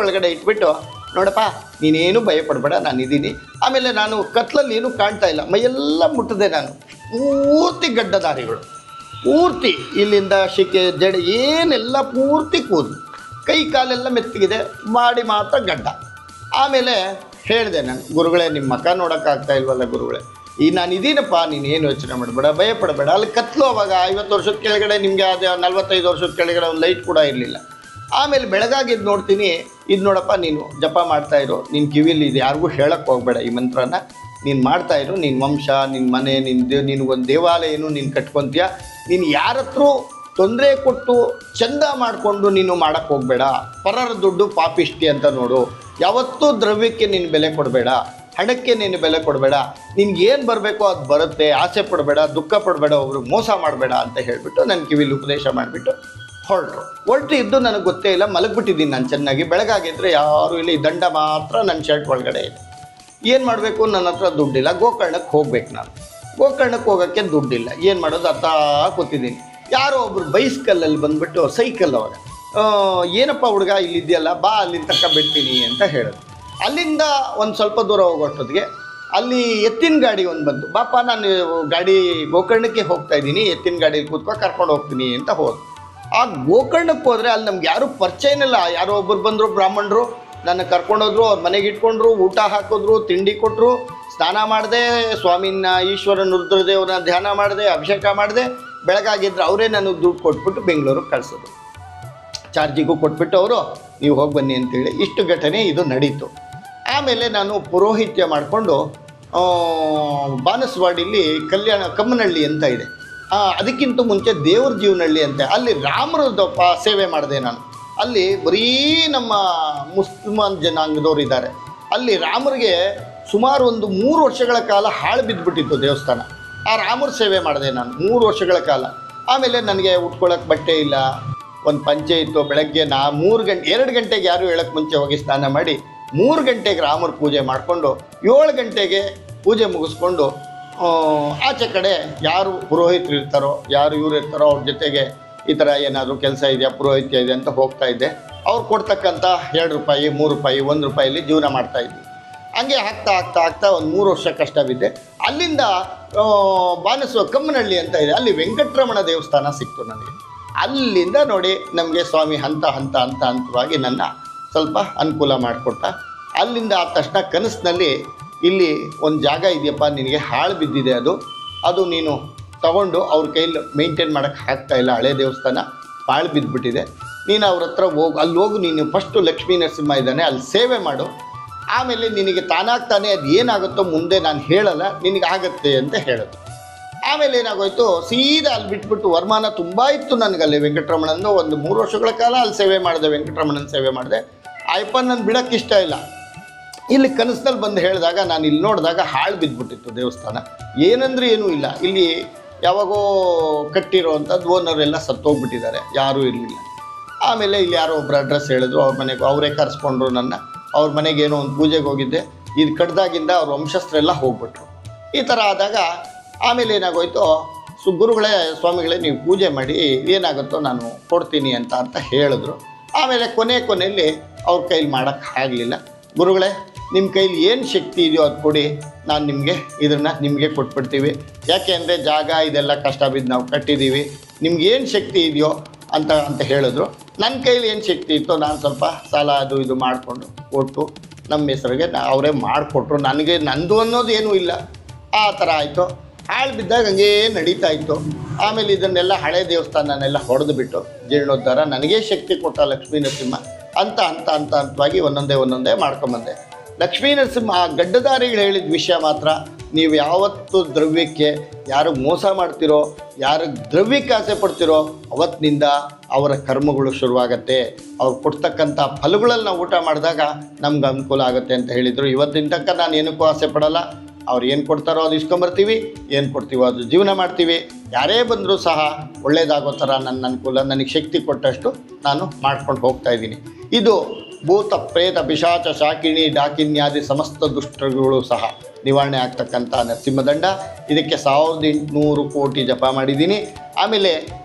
ಒಳಗಡೆ ಇಟ್ಬಿಟ್ಟು, ನೋಡಪ್ಪ ನೀನೇನು ಭಯಪಡಬೇಡ, ನಾನು ಇದ್ದೀನಿ. ಆಮೇಲೆ ನಾನು ಕತ್ಲಲ್ಲಿ ಏನೂ ಕಾಣ್ತಾ ಇಲ್ಲ, ಮೈಯೆಲ್ಲ ಮುಟ್ಟಿದೆ, ನಾನು ಪೂರ್ತಿ ಗಡ್ಡದಾರಿಗಳು, ಪೂರ್ತಿ ಇಲ್ಲಿಂದ ಶಿಕೆ ಜಡೆ ಏನೆಲ್ಲ ಪೂರ್ತಿ ಕೂದಲು, ಕೈ ಕಾಲೆಲ್ಲ ಮೆತ್ತಗಿದೆ, ಮಾಡಿ ಮಾತ್ರ ಗಡ್ಡ. ಆಮೇಲೆ ಹೇಳಿದೆ ನಾನು, ಗುರುಗಳೇ ನಿಮ್ಮ ಮಕ ನೋಡೋಕ್ಕಾಗ್ತಾ ಇಲ್ವಲ್ಲ ಗುರುಗಳೇ, ನಾನು ಇದೀನಪ್ಪ, ನೀನೇನು ಯೋಚನೆ ಮಾಡಬೇಡ, ಭಯಪಡಬೇಡ. ಅಲ್ಲಿ ಕತ್ಲು ಅವಾಗ 50 ವರ್ಷದ ಕೆಳಗಡೆ, ನಿಮಗೆ ಅದು 45 ವರ್ಷದ ಕೆಳಗಡೆ ಒಂದು ಲೈಟ್ ಕೂಡ ಇರಲಿಲ್ಲ. ಆಮೇಲೆ ಬೆಳಗಾಗಿದ್ದು ನೋಡ್ತೀನಿ, ಇದು ನೋಡಪ್ಪ ನೀನು ಜಪ ಮಾಡ್ತಾಯಿರು, ನಿನ್ನ ಕಿವಿಯಲ್ಲಿ ಇದು ಯಾರಿಗೂ ಹೇಳಕ್ಕೆ ಹೋಗಬೇಡ, ಈ ಮಂತ್ರನ ನೀನು ಮಾಡ್ತಾಯಿರು, ನಿನ್ನ ವಂಶ, ನಿನ್ನ ಮನೆ, ನಿನಗೊಂದು ದೇವಾಲಯನು ನೀನು ಕಟ್ಕೊತೀಯ, ನೀನು ಯಾರ ಹತ್ರ ತೊಂದರೆ ಕೊಟ್ಟು ಚಂದ ಮಾಡಿಕೊಂಡು ನೀನು ಮಾಡೋಕ್ಕೆ ಹೋಗಬೇಡ, ಪರರ ದುಡ್ಡು ಪಾಪಿಷ್ಟಿ ಅಂತ ನೋಡು, ಯಾವತ್ತೂ ದ್ರವ್ಯಕ್ಕೆ ನೀನು ಬೆಲೆ ಕೊಡಬೇಡ, ಹಣಕ್ಕೆ ನೀನು ಬೆಲೆ ಕೊಡಬೇಡ, ನಿನ್ಗೇನು ಬರಬೇಕೋ ಅದು ಬರುತ್ತೆ, ಆಸೆ ಪಡಬೇಡ, ದುಃಖ ಪಡಬೇಡ, ಒಬ್ರಿಗೆ ಮೋಸ ಮಾಡಬೇಡ ಅಂತ ಹೇಳಿಬಿಟ್ಟು ನನ್ನ ಕಿವಿಲಿ ಉಪದೇಶ ಮಾಡಿಬಿಟ್ಟು ಹೊರಟು ಇದ್ದು ನನಗೆ ಗೊತ್ತೇ ಇಲ್ಲ, ಮಲಗಿಬಿಟ್ಟಿದ್ದೀನಿ ನಾನು ಚೆನ್ನಾಗಿ. ಬೆಳಗಾಗಿದ್ದರೆ ಯಾರೂ ಇಲ್ಲ, ಈ ದಂಡ ಮಾತ್ರ ನನ್ನ ಶರ್ಟ್ ಒಳಗಡೆ ಇದೆ. ಏನು ಮಾಡಬೇಕು, ನನ್ನ ಹತ್ರ ದುಡ್ಡಿಲ್ಲ, ಗೋಕರ್ಣಕ್ಕೆ ಹೋಗ್ಬೇಕು, ನಾನು ಗೋಕರ್ಣಕ್ಕೆ ಹೋಗೋಕ್ಕೆ ದುಡ್ಡಿಲ್ಲ, ಏನು ಮಾಡೋದು ಅತ್ತ ಕೂತಿದ್ದೀನಿ. ಯಾರೋ ಒಬ್ರು ಬೈಸ್ಕಲ್ಲಲ್ಲಿ ಬಂದುಬಿಟ್ಟು, ಸೈಕಲ್ ಅವಾಗ, ಏನಪ್ಪ ಹುಡುಗ ಇಲ್ಲಿದೆಯಲ್ಲ, ಬಾ ಅಲ್ಲಿ ತಕ್ಕ ಬಿಡ್ತೀನಿ ಅಂತ ಹೇಳೋದು. ಅಲ್ಲಿಂದ ಒಂದು ಸ್ವಲ್ಪ ದೂರ ಹೋಗೋಷ್ಟೊತ್ತಿಗೆ ಅಲ್ಲಿ ಎತ್ತಿನ ಗಾಡಿ ಒಂದು ಬಂತು, ಬಾಪ ನಾನು ಗಾಡಿ ಗೋಕರ್ಣಕ್ಕೆ ಹೋಗ್ತಾ ಇದ್ದೀನಿ, ಎತ್ತಿನ ಗಾಡೀಲಿ ಕೂತ್ಕೊ ಕರ್ಕೊಂಡು ಹೋಗ್ತೀನಿ ಅಂತ ಹೋದ. ಆ ಗೋಕರ್ಣಕ್ಕೆ ಹೋದರೆ ಅಲ್ಲಿ ನಮ್ಗೆ ಯಾರೂ ಪರಿಚಯನಿಲ್ಲ, ಯಾರೋ ಒಬ್ಬರು ಬಂದರು ಬ್ರಾಹ್ಮಣರು, ನನ್ನ ಕರ್ಕೊಂಡೋದ್ರು, ಅವ್ರ ಮನೆಗೆ ಇಟ್ಕೊಂಡ್ರು, ಊಟ ಹಾಕಿದ್ರು, ತಿಂಡಿ ಕೊಟ್ಟರು, ಸ್ನಾನ ಮಾಡಿದೆ, ಸ್ವಾಮಿನ ಈಶ್ವರನ ರುದ್ರದೇವ್ರನ್ನ ಧ್ಯಾನ ಮಾಡಿದೆ, ಅಭಿಷೇಕ ಮಾಡಿದೆ. ಬೆಳಗಾಗಿದ್ದರೆ ಅವರೇ ನನಗೆ ದುಡ್ಡು ಕೊಟ್ಬಿಟ್ಟು ಬೆಂಗಳೂರಿಗೆ ಕಳಿಸೋದು, ಚಾರ್ಜಿಗೂ ಕೊಟ್ಬಿಟ್ಟು ಅವರು ನೀವು ಹೋಗಿ ಬನ್ನಿ ಅಂತೇಳಿ. ಇಷ್ಟು ಘಟನೆ ಇದು ನಡೀತು. ಆಮೇಲೆ ನಾನು ಪುರೋಹಿತ್ಯ ಮಾಡಿಕೊಂಡು ಬಾನಸವಾಡಿಲಿ ಕಮ್ಮನಹಳ್ಳಿ ಅಂತ ಇದೆ, ಅದಕ್ಕಿಂತ ಮುಂಚೆ ದೇವ್ರ ಜೀವನಹಳ್ಳಿ ಅಂತ, ಅಲ್ಲಿ ರಾಮರದಪ್ಪ ಸೇವೆ ಮಾಡಿದೆ ನಾನು. ಅಲ್ಲಿ ಬರೀ ನಮ್ಮ ಮುಸ್ಲಿಮಾನ್ ಜನಾಂಗದವ್ರು ಇದ್ದಾರೆ. ಅಲ್ಲಿ ರಾಮರಿಗೆ ಸುಮಾರು ಒಂದು 3 ವರ್ಷಗಳ ಕಾಲ ಹಾಳು ಬಿದ್ದುಬಿಟ್ಟಿತ್ತು ದೇವಸ್ಥಾನ. ಆ ರಾಮರ ಸೇವೆ ಮಾಡಿದೆ ನಾನು 3 ವರ್ಷಗಳ ಕಾಲ. ಆಮೇಲೆ ನನಗೆ ಉಟ್ಕೊಳ್ಳೋಕೆ ಬಟ್ಟೆ ಇಲ್ಲ, ಒಂದು ಪಂಚೆ ಇತ್ತು. ಬೆಳಗ್ಗೆ 2 ಗಂಟೆಗೆ ಯಾರು ಹೇಳೋಕ್ಕೆ ಮುಂಚೆ ಹೋಗಿ ಸ್ನಾನ ಮಾಡಿ 3 ಗಂಟೆಗೆ ರಾಮರ ಪೂಜೆ ಮಾಡಿಕೊಂಡು 7 ಗಂಟೆಗೆ ಪೂಜೆ ಮುಗಿಸ್ಕೊಂಡು ಆಚೆ ಕಡೆ ಯಾರು ಪುರೋಹಿತರು ಇರ್ತಾರೋ, ಯಾರು ಇವ್ರು ಇರ್ತಾರೋ ಅವ್ರ ಜೊತೆಗೆ ಈ ಥರ ಏನಾದರೂ ಕೆಲಸ ಇದೆಯಾ, ಪುರೋಹಿತ್ಯ ಇದೆ ಅಂತ ಹೋಗ್ತಾ ಇದ್ದೆ. ಅವ್ರು ಕೊಡ್ತಕ್ಕಂಥ 2 ರೂಪಾಯಿ, 3 ರೂಪಾಯಿ, 1 ರೂಪಾಯಲ್ಲಿ ಜೀವನ ಮಾಡ್ತಾಯಿದ್ವಿ. ಹಂಗೆ ಆಗ್ತಾ ಒಂದು 3 ವರ್ಷ ಕಷ್ಟ ಬಿದ್ದೆ. ಅಲ್ಲಿಂದ ಕಮ್ಮನಹಳ್ಳಿ ಅಂತ ಇದೆ, ಅಲ್ಲಿ ವೆಂಕಟರಮಣ ದೇವಸ್ಥಾನ ಸಿಕ್ತು ನನಗೆ. ಅಲ್ಲಿಂದ ನೋಡಿ ನಮಗೆ ಸ್ವಾಮಿ ಹಂತವಾಗಿ ನನ್ನ ಸ್ವಲ್ಪ ಅನುಕೂಲ ಮಾಡಿಕೊಟ್ಟ. ಅಲ್ಲಿಂದ ಆದ ತಕ್ಷಣ ಕನಸಿನಲ್ಲಿ ಇಲ್ಲಿ ಒಂದು ಜಾಗ ಇದೆಯಪ್ಪ, ನಿನಗೆ ಹಾಳು ಬಿದ್ದಿದೆ, ಅದು ನೀನು ತಗೊಂಡು ಅವ್ರ ಕೈಯಲ್ಲಿ ಮೇಂಟೈನ್ ಮಾಡೋಕ್ಕೆ ಆಗ್ತಾಯಿಲ್ಲ, ಹಳೆ ದೇವಸ್ಥಾನ ಹಾಳು ಬಿದ್ದುಬಿಟ್ಟಿದೆ, ನೀನು ಅವ್ರ ಹತ್ರ ಅಲ್ಲಿ ಹೋಗು, ನೀನು ಫಸ್ಟು ಲಕ್ಷ್ಮೀ ನರಸಿಂಹ ಇದ್ದಾನೆ ಅಲ್ಲಿ ಸೇವೆ ಮಾಡು, ಆಮೇಲೆ ನಿನಗೆ ತಾನಾಗ್ತಾನೆ ಅದು ಏನಾಗುತ್ತೋ ಮುಂದೆ ನಾನು ಹೇಳಲ್ಲ, ನಿನಗೆ ಆಗತ್ತೆ ಅಂತ ಹೇಳೋದು. ಆಮೇಲೆ ಏನಾಗೋಯ್ತು, ಸೀದಾ ಅಲ್ಲಿ ಬಿಟ್ಬಿಟ್ಟು ವರಮಾನ ತುಂಬ ಇತ್ತು ನನಗಲ್ಲಿ ವೆಂಕಟರಮಣಂದು. ಒಂದು 3 ವರ್ಷಗಳ ಕಾಲ ಅಲ್ಲಿ ಸೇವೆ ಮಾಡಿದೆ, ವೆಂಕಟರಮಣನ ಸೇವೆ ಮಾಡಿದೆ. ಅಯ್ಯಪ್ಪ ನನ್ನ ಬಿಡೋಕ್ಕೆ ಇಷ್ಟ ಇಲ್ಲ. ಇಲ್ಲಿ ಕನಸಿನಲ್ಲಿ ಬಂದು ಹೇಳಿದಾಗ ನಾನು ಇಲ್ಲಿ ನೋಡಿದಾಗ ಹಾಳು ಬಿದ್ದುಬಿಟ್ಟಿತ್ತು ದೇವಸ್ಥಾನ, ಏನಂದ್ರೆ ಏನೂ ಇಲ್ಲ. ಇಲ್ಲಿ ಯಾವಾಗೋ ಕಟ್ಟಿರೋವಂಥದ್ದು ಓನರೆಲ್ಲ ಸತ್ತೋಗ್ಬಿಟ್ಟಿದ್ದಾರೆ, ಯಾರೂ ಇರಲಿಲ್ಲ. ಆಮೇಲೆ ಇಲ್ಲಿ ಯಾರೋ ಒಬ್ಬರು ಅಡ್ರೆಸ್ ಹೇಳಿದ್ರು, ಅವ್ರ ಮನೆಗೆ ಅವರೇ ಕರೆಸ್ಕೊಂಡ್ರು ನನ್ನ. ಅವ್ರ ಮನೆಗೆ ಏನೋ ಒಂದು ಪೂಜೆಗೆ ಹೋಗಿದ್ದೆ, ಇದು ಕಡ್ದಾಗಿಂದ ಅವ್ರ ವಂಶಸ್ಥರೆಲ್ಲ ಹೋಗ್ಬಿಟ್ರು. ಈ ಥರ ಆದಾಗ ಆಮೇಲೆ ಏನಾಗೋಯ್ತು, ಗುರುಗಳೇ ಸ್ವಾಮಿಗಳೇ ನೀವು ಪೂಜೆ ಮಾಡಿ ಏನಾಗುತ್ತೋ ನಾನು ಕೊಡ್ತೀನಿ ಅಂತ ಹೇಳಿದ್ರು. ಆಮೇಲೆ ಕೊನೆಯಲ್ಲಿ ಅವ್ರ ಕೈಲಿ ಮಾಡೋಕ್ಕೆ ಆಗಲಿಲ್ಲ. ಗುರುಗಳೇ ನಿಮ್ಮ ಕೈಲಿ ಏನು ಶಕ್ತಿ ಇದೆಯೋ ಅದು ಕೊಡಿ, ನಾನು ನಿಮಗೆ ಕೊಟ್ಬಿಡ್ತೀವಿ, ಯಾಕೆ ಅಂದರೆ ಜಾಗ ಇದೆಲ್ಲ ಕಷ್ಟ ಬಿದ್ದು ನಾವು ಕಟ್ಟಿದ್ದೀವಿ, ನಿಮ್ಗೇನು ಶಕ್ತಿ ಇದೆಯೋ ಅಂತ ಹೇಳಿದ್ರು. ನನ್ನ ಕೈಲಿ ಏನು ಶಕ್ತಿ ಇತ್ತೋ ನಾನು ಸ್ವಲ್ಪ ಸಾಲ ಅದು ಇದು ಮಾಡಿಕೊಂಡು ಕೊಟ್ಟು ನಮ್ಮ ಹೆಸರಿಗೆ ಅವರೇ ಮಾಡಿಕೊಟ್ರು. ನಂದು ಅನ್ನೋದು ಏನೂ ಇಲ್ಲ. ಆ ಥರ ಆಯಿತು. ಹಾಳು ಬಿದ್ದಾಗ ಹಂಗೇ ನಡೀತಾ ಇತ್ತು. ಆಮೇಲೆ ಇದನ್ನೆಲ್ಲ ಹಳೆ ದೇವಸ್ಥಾನನೆಲ್ಲ ಹೊಡೆದು ಬಿಟ್ಟು ಜೀರ್ಣೋದ್ಧಾರ ನನಗೇ ಶಕ್ತಿ ಕೊಟ್ಟ ಲಕ್ಷ್ಮೀ ನರಸಿಂಹ ಹಂತವಾಗಿ ಒಂದೊಂದೇ ಮಾಡ್ಕೊಂಬಂದೆ. ಲಕ್ಷ್ಮೀ ನರಸಿಂಹ ಗಡ್ಡದಾರಿಗಳು ಹೇಳಿದ ವಿಷಯ ಮಾತ್ರ, ನೀವು ಯಾವತ್ತು ದ್ರವ್ಯಕ್ಕೆ ಯಾರಿಗೆ ಮೋಸ ಮಾಡ್ತಿರೋ, ಯಾರಿಗೆ ದ್ರವ್ಯಕ್ಕೆ ಆಸೆ ಪಡ್ತಿರೋ ಅವತ್ತಿನಿಂದ ಅವರ ಕರ್ಮಗಳು ಶುರುವಾಗತ್ತೆ. ಅವ್ರು ಕೊಡ್ತಕ್ಕಂಥ ಫಲಗಳಲ್ಲಿ ನಾವು ಊಟ ಮಾಡಿದಾಗ ನಮ್ಗೆ ಅನುಕೂಲ ಆಗುತ್ತೆ ಅಂತ ಹೇಳಿದರು. ಇವತ್ತಿನ ತನಕ ನಾನು ಏನಕ್ಕೂ ಆಸೆ ಪಡಲ್ಲ. ಅವ್ರು ಏನು ಕೊಡ್ತಾರೋ ಅದು ಇಸ್ಕೊಂಬರ್ತೀವಿ, ಏನು ಕೊಡ್ತೀವೋ ಅದು ಜೀವನ ಮಾಡ್ತೀವಿ. ಯಾರೇ ಬಂದರೂ ಸಹ ಒಳ್ಳೆಯದಾಗೋ ಥರ ನನ್ನ ಅನುಕೂಲ, ನನಗೆ ಶಕ್ತಿ ಕೊಟ್ಟಷ್ಟು ನಾನು ಮಾಡ್ಕೊಂಡು ಹೋಗ್ತಾ ಇದ್ದೀನಿ. ಇದು ಭೂತ ಪ್ರೇತ ಪಿಶಾಚ ಶಾಕಿಣಿ ಡಾಕಿನ್ಯಾದಿ ಸಮಸ್ತ ದುಷ್ಟಗಳು ಸಹ ನಿವಾರಣೆ ಆಗ್ತಕ್ಕಂಥ ನರಸಿಂಹದಂಡ. ಇದಕ್ಕೆ 1800 ಕೋಟಿ ಜಪ ಮಾಡಿದ್ದೀನಿ. ಆಮೇಲೆ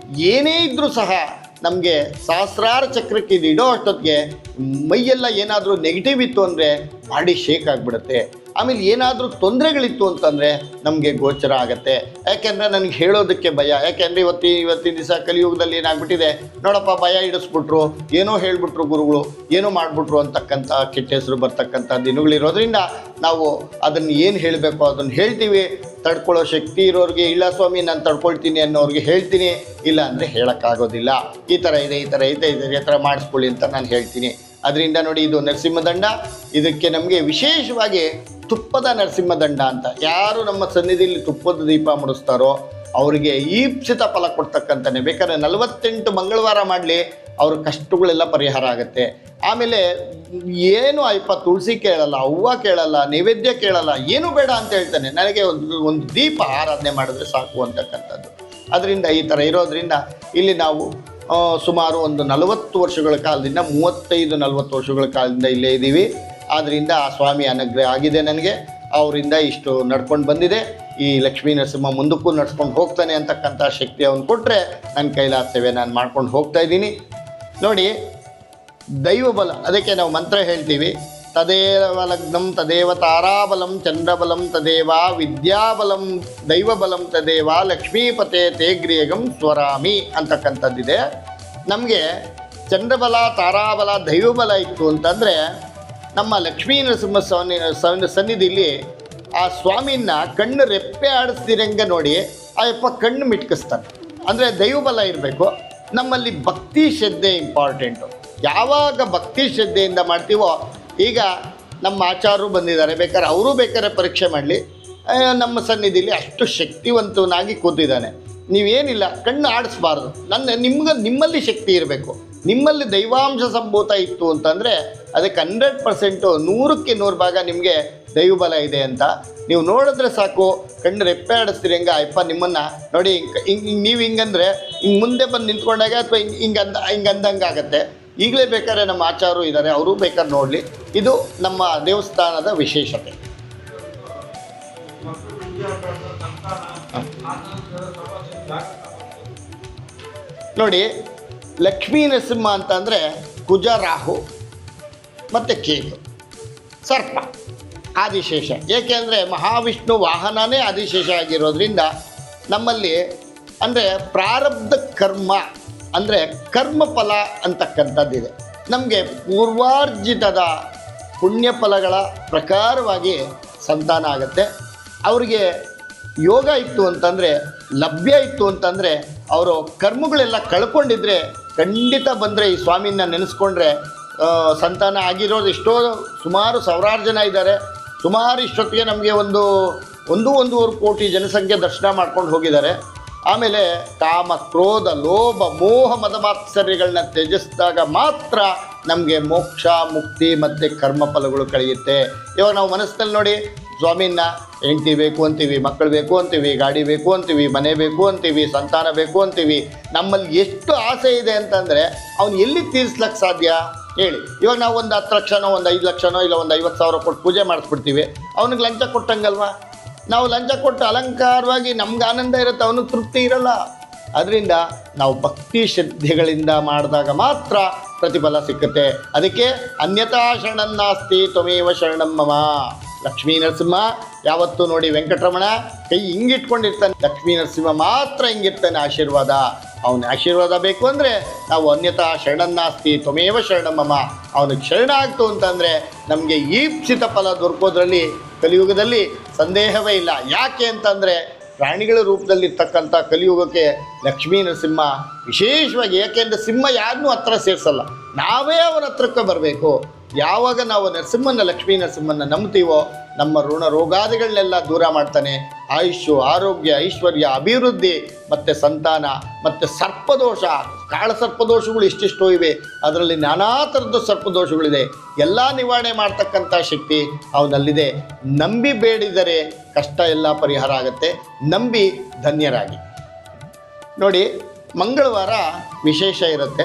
ಏನೇ ಇದ್ದರೂ ಸಹ ನಮಗೆ ಸಹಸ್ರಾರು ಚಕ್ರಕ್ಕೆ ಇದು ಇಡೋ ಅಷ್ಟೊತ್ತಿಗೆ ಮೈಯೆಲ್ಲ ಏನಾದರೂ ನೆಗೆಟಿವ್ ಇತ್ತು ಅಂದರೆ ಬಾಡಿ ಶೇಕ್ ಆಗಿಬಿಡುತ್ತೆ. ಆಮೇಲೆ ಏನಾದರೂ ತೊಂದರೆಗಳಿತ್ತು ಅಂತಂದರೆ ನಮಗೆ ಗೋಚರ ಆಗುತ್ತೆ. ಯಾಕೆಂದರೆ ನನಗೆ ಹೇಳೋದಕ್ಕೆ ಭಯ. ಯಾಕೆಂದರೆ ಇವತ್ತಿನ ದಿವಸ ಕಲಿಯುಗದಲ್ಲಿ ಏನಾಗ್ಬಿಟ್ಟಿದೆ, ನೋಡಪ್ಪ ಭಯ ಇಡಿಸ್ಬಿಟ್ರು, ಏನೋ ಹೇಳಿಬಿಟ್ರು ಗುರುಗಳು, ಏನೋ ಮಾಡಿಬಿಟ್ರು ಅಂತಕ್ಕಂಥ ಕೆಟ್ಟ ಹೆಸರು ಬರ್ತಕ್ಕಂಥ ದಿನಗಳಿರೋದ್ರಿಂದ ನಾವು ಅದನ್ನು ಏನು ಹೇಳಬೇಕು ಅದನ್ನು ಹೇಳ್ತೀವಿ. ತಡ್ಕೊಳ್ಳೋ ಶಕ್ತಿ ಇರೋರಿಗೆ ಇಲ್ಲ ಸ್ವಾಮಿ ನಾನು ತಡ್ಕೊಳ್ತೀನಿ ಅನ್ನೋರಿಗೆ ಹೇಳ್ತೀನಿ, ಇಲ್ಲ ಅಂದರೆ ಹೇಳೋಕ್ಕಾಗೋದಿಲ್ಲ. ಈ ಥರ ಇದೆ, ಈ ಥರ ಐತೆ, ಈ ಥರ ಮಾಡಿಸ್ಕೊಳ್ಳಿ ಅಂತ ನಾನು ಹೇಳ್ತೀನಿ. ಅದರಿಂದ ನೋಡಿ, ಇದು ನರಸಿಂಹದಂಡ. ಇದಕ್ಕೆ ನಮಗೆ ವಿಶೇಷವಾಗಿ ತುಪ್ಪದ ನರಸಿಂಹದಂಡ ಅಂತ, ಯಾರು ನಮ್ಮ ಸನ್ನಿಧಿಯಲ್ಲಿ ತುಪ್ಪದ ದೀಪ ಮುಡಿಸ್ತಾರೋ ಅವರಿಗೆ ಈಪ್ಸಿತ ಫಲ ಕೊಡ್ತಕ್ಕಂಥನೇ. ಬೇಕಾದ್ರೆ 48 ಮಂಗಳವಾರ ಮಾಡಲಿ, ಅವ್ರ ಕಷ್ಟಗಳೆಲ್ಲ ಪರಿಹಾರ ಆಗುತ್ತೆ. ಆಮೇಲೆ ಏನು ಅಯ್ಯಪ್ಪ ತುಳಸಿ ಕೇಳಲ್ಲ, ಹೂವು ಕೇಳಲ್ಲ, ನೈವೇದ್ಯ ಕೇಳಲ್ಲ, ಏನೂ ಬೇಡ ಅಂತ ಹೇಳ್ತಾನೆ. ನನಗೆ ಒಂದು ದೀಪ ಆರಾಧನೆ ಮಾಡಿದ್ರೆ ಸಾಕು ಅಂತಕ್ಕಂಥದ್ದು. ಅದರಿಂದ ಈ ಥರ ಇರೋದ್ರಿಂದ ಇಲ್ಲಿ ನಾವು ಸುಮಾರು ಒಂದು 40 ವರ್ಷಗಳ ಕಾಲದಿಂದ 35-40 ವರ್ಷಗಳ ಕಾಲದಿಂದ ಇಲ್ಲೇ ಇದ್ದೀವಿ. ಆದ್ದರಿಂದ ಆ ಸ್ವಾಮಿ ಅನುಗ್ರಹ ಆಗಿದೆ ನನಗೆ. ಅವರಿಂದ ಇಷ್ಟು ನಡ್ಕೊಂಡು ಬಂದಿದೆ. ಈ ಲಕ್ಷ್ಮೀ ನರಸಿಂಹ ಮುಂದಕ್ಕೂ ನಡ್ಸ್ಕೊಂಡು ಹೋಗ್ತಾನೆ ಅಂತಕ್ಕಂಥ ಶಕ್ತಿ ಅವನು ಕೊಟ್ಟರೆ ನನ್ನ ಕೈಲಾದ ಸೇವೆ ನಾನು ಮಾಡ್ಕೊಂಡು ಹೋಗ್ತಾ ಇದ್ದೀನಿ. ನೋಡಿ, ದೈವಬಲ, ಅದಕ್ಕೆ ನಾವು ಮಂತ್ರ ಹೇಳ್ತೀವಿ, ತದೇವ ಲಗ್ನಂ ತದೇವ ತಾರಾಬಲಂ ಚಂದ್ರಬಲಂ ತದೇವ ವಿದ್ಯಾಬಲಂ ದೈವಬಲಂ ತದೇವ ಲಕ್ಷ್ಮೀಪತೆ ತೇ ಗೃಹಗಂ ಸ್ವರಾಮಿ ಅಂತಕ್ಕಂಥದ್ದಿದೆ. ನಮಗೆ ಚಂದ್ರಬಲ ತಾರಾಬಲ ದೈವಬಲ ಇತ್ತು ಅಂತಂದರೆ ನಮ್ಮ ಲಕ್ಷ್ಮೀ ನರಸಿಂಹ ಸನ್ನಿಧಿಲಿ ಆ ಸ್ವಾಮಿನ ಕಣ್ಣು ರೆಪ್ಪೆ ಆಡಿಸ್ತಿರಂಗೆ ನೋಡಿ ಅಯ್ಯಪ್ಪ ಕಣ್ಣು ಮಿಟ್ಕಿಸ್ತಾನೆ. ಅಂದರೆ ದೈವಬಲ ಇರಬೇಕು. ನಮ್ಮಲ್ಲಿ ಭಕ್ತಿ ಶ್ರದ್ಧೆ ಇಂಪಾರ್ಟೆಂಟು. ಯಾವಾಗ ಭಕ್ತಿ ಶ್ರದ್ಧೆಯಿಂದ ಮಾಡ್ತೀವೋ, ಈಗ ನಮ್ಮ ಆಚಾರ್ಯರು ಬಂದಿದ್ದಾರೆ, ಬೇಕಾದ್ರೆ ಪರೀಕ್ಷೆ ಮಾಡಲಿ, ನಮ್ಮ ಸನ್ನಿಧಿಲಿ ಅಷ್ಟು ಶಕ್ತಿವಂತನಾಗಿ ಕೂತಿದ್ದಾನೆ. ನೀವೇನಿಲ್ಲ, ಕಣ್ಣು ಆಡಿಸ್ಬಾರ್ದು. ನಿಮ್ಮಲ್ಲಿ ಶಕ್ತಿ ಇರಬೇಕು. ನಿಮ್ಮಲ್ಲಿ ದೈವಾಂಶ ಸಂಭೂತ ಇತ್ತು ಅಂತಂದರೆ ಅದಕ್ಕೆ 100%, 100ಕ್ಕೆ 100 ಭಾಗ ನಿಮಗೆ ದೈವಬಲ ಇದೆ ಅಂತ ನೀವು ನೋಡಿದ್ರೆ ಸಾಕು. ಕಣ್ಣು ರೆಪ್ಪೆ ಆಡಿಸ್ತೀರಿ ಹೆಂಗೆ ಅಯ್ಯಪ್ಪ ನಿಮ್ಮನ್ನು ನೋಡಿ, ನೀವು ಹಿಂಗಂದರೆ ಹಿಂಗೆ ಮುಂದೆ ಬಂದು ನಿಂತ್ಕೊಂಡಾಗ ಅಥವಾ ಹಿಂಗಂದಂಗೆ ಆಗುತ್ತೆ. ಈಗಲೇ ಬೇಕಾದ್ರೆ ನಮ್ಮ ಆಚಾರ್ಯರು ಇದ್ದಾರೆ, ಅವರು ಬೇಕಾದ್ರೆ ನೋಡಲಿ. ಇದು ನಮ್ಮ ದೇವಸ್ಥಾನದ ವಿಶೇಷತೆ. ನೋಡಿ, ಲಕ್ಷ್ಮೀ ನರಸಿಂಹ ಅಂತಂದರೆ ಕುಜ, ರಾಹು ಮತ್ತು ಕೇತು, ಸರ್ಪ, ಆದಿಶೇಷ. ಏಕೆಂದರೆ ಮಹಾವಿಷ್ಣು ವಾಹನನೇ ಆದಿಶೇಷ ಆಗಿರೋದ್ರಿಂದ ನಮ್ಮಲ್ಲಿ ಅಂದರೆ ಪ್ರಾರಬ್ಧ ಕರ್ಮ ಅಂದರೆ ಕರ್ಮಫಲ ಅಂತಕ್ಕಂಥದ್ದಿದೆ. ನಮಗೆ ಪೂರ್ವಾರ್ಜಿತದ ಪುಣ್ಯಫಲಗಳ ಪ್ರಕಾರವಾಗಿ ಸಂತಾನ ಆಗುತ್ತೆ. ಅವರಿಗೆ ಯೋಗ ಇತ್ತು ಅಂತಂದರೆ, ಲಭ್ಯ ಇತ್ತು ಅಂತಂದರೆ, ಅವರು ಕರ್ಮಗಳೆಲ್ಲ ಕಳ್ಕೊಂಡಿದ್ರೆ ಖಂಡಿತ ಬಂದರೆ ಈ ಸ್ವಾಮಿನ ನೆನೆಸ್ಕೊಂಡ್ರೆ ಸಂತಾನ ಆಗಿರೋದು ಸುಮಾರು ಸಾವಿರಾರು ಜನ ಇದ್ದಾರೆ. ಸುಮಾರು ಇಷ್ಟೊತ್ತಿಗೆ ನಮಗೆ ಒಂದೂವರೆ ಕೋಟಿ ಜನಸಂಖ್ಯೆ ದರ್ಶನ ಮಾಡ್ಕೊಂಡು ಹೋಗಿದ್ದಾರೆ. ಆಮೇಲೆ ಕಾಮ, ಕ್ರೋಧ, ಲೋಭ, ಮೋಹ, ಮದಮಾತ್ಸರ್ಯಗಳನ್ನ ತ್ಯಜಿಸಿದಾಗ ಮಾತ್ರ ನಮಗೆ ಮೋಕ್ಷ, ಮುಕ್ತಿ ಮತ್ತು ಕರ್ಮಫಲಗಳು ಕಳೆಯುತ್ತೆ. ಇವಾಗ ನಾವು ಮನಸ್ಸಿನಲ್ಲಿ ನೋಡಿ, ಸ್ವಾಮಿನ ಹೆಂಡತಿ ಬೇಕು ಅಂತೀವಿ, ಮಕ್ಕಳು ಬೇಕು ಅಂತೀವಿ, ಗಾಡಿ ಬೇಕು ಅಂತೀವಿ, ಮನೆ ಬೇಕು ಅಂತೀವಿ, ಸಂತಾನ ಬೇಕು ಅಂತೀವಿ. ನಮ್ಮಲ್ಲಿ ಎಷ್ಟು ಆಸೆ ಇದೆ ಅಂತಂದರೆ ಅವನು ಎಲ್ಲಿ ತೀರಿಸ್ಲಿಕ್ಕೆ ಸಾಧ್ಯ ಹೇಳಿ? ಇವಾಗ ನಾವು ಒಂದು 10 ಲಕ್ಷನೋ, ಒಂದು 5 ಲಕ್ಷನೋ, ಇಲ್ಲ ಒಂದು 50,000 ಕೊಟ್ಟು ಪೂಜೆ ಮಾಡಿಸ್ಬಿಡ್ತೀವಿ. ಅವನಿಗೆ ಲಂಚ ಕೊಟ್ಟಂಗಲ್ವಾ? ನಾವು ಲಂಚ ಕೊಟ್ಟು ಅಲಂಕಾರವಾಗಿ ನಮ್ಗೆ ಆನಂದ ಇರುತ್ತೆ, ಅವನಿಗೆ ತೃಪ್ತಿ ಇರಲ್ಲ. ಅದರಿಂದ ನಾವು ಭಕ್ತಿ ಶ್ರದ್ಧೆಗಳಿಂದ ಮಾಡಿದಾಗ ಮಾತ್ರ ಪ್ರತಿಫಲ ಸಿಕ್ಕುತ್ತೆ. ಅದಕ್ಕೆ ಅನ್ಯಥಾ ಶರಣನ್ನಾಸ್ತಿ ತ್ವಮೇವ ಶರಣಂ ಮಮ. ಲಕ್ಷ್ಮೀ ನರಸಿಂಹ ಯಾವತ್ತೂ ನೋಡಿ, ವೆಂಕಟರಮಣ ಕೈ ಹಿಂಗಿಟ್ಕೊಂಡಿರ್ತಾನೆ, ಲಕ್ಷ್ಮೀ ನರಸಿಂಹ ಮಾತ್ರ ಹಿಂಗಿರ್ತಾನೆ ಆಶೀರ್ವಾದ. ಅವನ ಆಶೀರ್ವಾದ ಬೇಕು ಅಂದರೆ ನಾವು ಅನ್ಯಥಾ ಶರಣನ್ನಾಸ್ತಿ ತ್ವಮೇವ ಶರಣಂ ಮಮ, ಅವನಿಗೆ ಶರಣ ಆಗ್ತು ಅಂತಂದರೆ ನಮಗೆ ಈಪ್ಸಿತ ಫಲ ದೊರಕೋದ್ರಲ್ಲಿ ಕಲಿಯುಗದಲ್ಲಿ ಸಂದೇಹವೇ ಇಲ್ಲ. ಯಾಕೆ ಅಂತಂದರೆ ಪ್ರಾಣಿಗಳ ರೂಪದಲ್ಲಿರ್ತಕ್ಕಂಥ ಕಲಿಯುಗಕ್ಕೆ ಲಕ್ಷ್ಮೀ ನರಸಿಂಹ ವಿಶೇಷವಾಗಿ, ಯಾಕೆಂದರೆ ಸಿಂಹ ಯಾರನ್ನೂ ಹತ್ರ ಸೇರಿಸಲ್ಲ, ನಾವೇ ಅವನ ಹತ್ರಕ್ಕೆ ಬರಬೇಕು. ಯಾವಾಗ ನಾವು ಲಕ್ಷ್ಮೀ ನರಸಿಂಹನ ನಂಬ್ತೀವೋ ನಮ್ಮ ಋಣ ರೋಗಾದಿಗಳನ್ನೆಲ್ಲ ದೂರ ಮಾಡ್ತಾನೆ. ಆಯುಷ್ಯು, ಆರೋಗ್ಯ, ಐಶ್ವರ್ಯ, ಅಭಿವೃದ್ಧಿ ಮತ್ತು ಸಂತಾನ ಮತ್ತು ಸರ್ಪದೋಷ, ಕಾಳಸರ್ಪದೋಷಗಳು ಇಷ್ಟಿಷ್ಟು ಇವೆ. ಅದರಲ್ಲಿ ನಾನಾ ಥರದ ಸರ್ಪದೋಷಗಳಿದೆ. ಎಲ್ಲ ನಿವಾರಣೆ ಮಾಡ್ತಕ್ಕಂಥ ಶಕ್ತಿ ಅವನಲ್ಲಿದೆ. ನಂಬಿ ಬೇಡಿದರೆ ಕಷ್ಟ ಎಲ್ಲ ಪರಿಹಾರ ಆಗುತ್ತೆ. ನಂಬಿ ಧನ್ಯರಾಗಿ. ನೋಡಿ, ಮಂಗಳವಾರ ವಿಶೇಷ ಇರುತ್ತೆ.